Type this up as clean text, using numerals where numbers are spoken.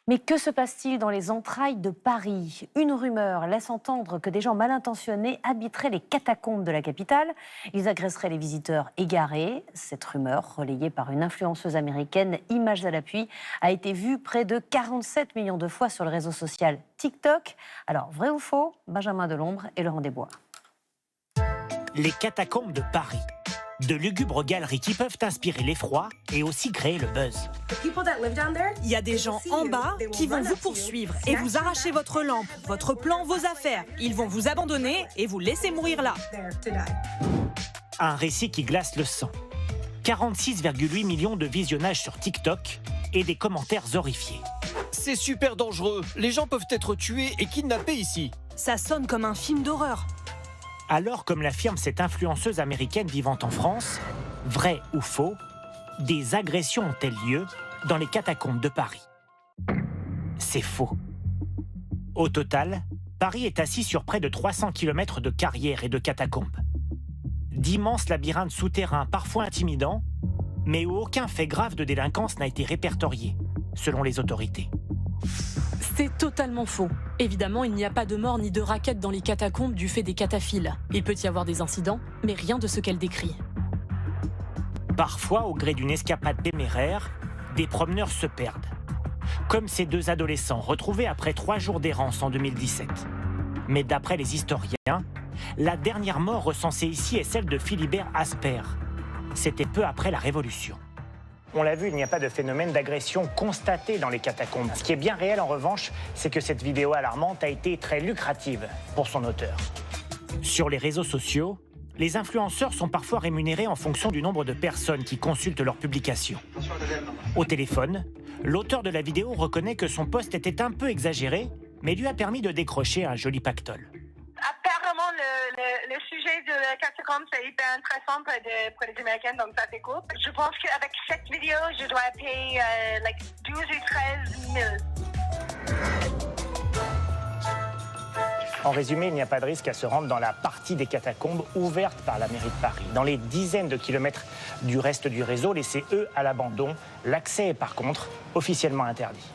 Mais que se passe-t-il dans les entrailles de Paris? Une rumeur laisse entendre que des gens mal intentionnés habiteraient les catacombes de la capitale. Ils agresseraient les visiteurs égarés. Cette rumeur, relayée par une influenceuse américaine, images à l'appui, a été vue près de 47 millions de fois sur le réseau social TikTok. Alors, vrai ou faux? Benjamin Delombre et Laurent Desbois. Les catacombes de Paris. De lugubres galeries qui peuvent inspirer l'effroi et aussi créer le buzz. Il y a des gens en bas qui vont vous poursuivre et vous arracher votre lampe, votre plan, vos affaires. Ils vont vous abandonner et vous laisser mourir là. Un récit qui glace le sang. 46,8 millions de visionnages sur TikTok et des commentaires horrifiés. C'est super dangereux. Les gens peuvent être tués et kidnappés ici. Ça sonne comme un film d'horreur. Alors, comme l'affirme cette influenceuse américaine vivant en France, vrai ou faux, des agressions ont-elles lieu dans les catacombes de Paris? C'est faux. Au total, Paris est assis sur près de 300 km de carrières et de catacombes. D'immenses labyrinthes souterrains, parfois intimidants, mais où aucun fait grave de délinquance n'a été répertorié, selon les autorités. C'est totalement faux. Évidemment, il n'y a pas de mort ni de raquettes dans les catacombes du fait des cataphiles. Il peut y avoir des incidents, mais rien de ce qu'elle décrit. Parfois, au gré d'une escapade téméraire, des promeneurs se perdent. Comme ces deux adolescents retrouvés après 3 jours d'errance en 2017. Mais d'après les historiens, la dernière mort recensée ici est celle de Philibert Asper. C'était peu après la Révolution. On l'a vu, il n'y a pas de phénomène d'agression constaté dans les catacombes. Ce qui est bien réel en revanche, c'est que cette vidéo alarmante a été très lucrative pour son auteur. Sur les réseaux sociaux, les influenceurs sont parfois rémunérés en fonction du nombre de personnes qui consultent leurs publications. Au téléphone, l'auteur de la vidéo reconnaît que son post était un peu exagéré, mais lui a permis de décrocher un joli pactole. Apparemment, le sujet de la catacombe, c'est hyper intéressant pour les Américains, donc ça c'est cool. Je pense qu'avec cette vidéo, je dois payer 12 ou 13 000. En résumé, il n'y a pas de risque à se rendre dans la partie des catacombes ouverte par la mairie de Paris. Dans les dizaines de kilomètres du reste du réseau, laissés eux à l'abandon, l'accès est par contre officiellement interdit.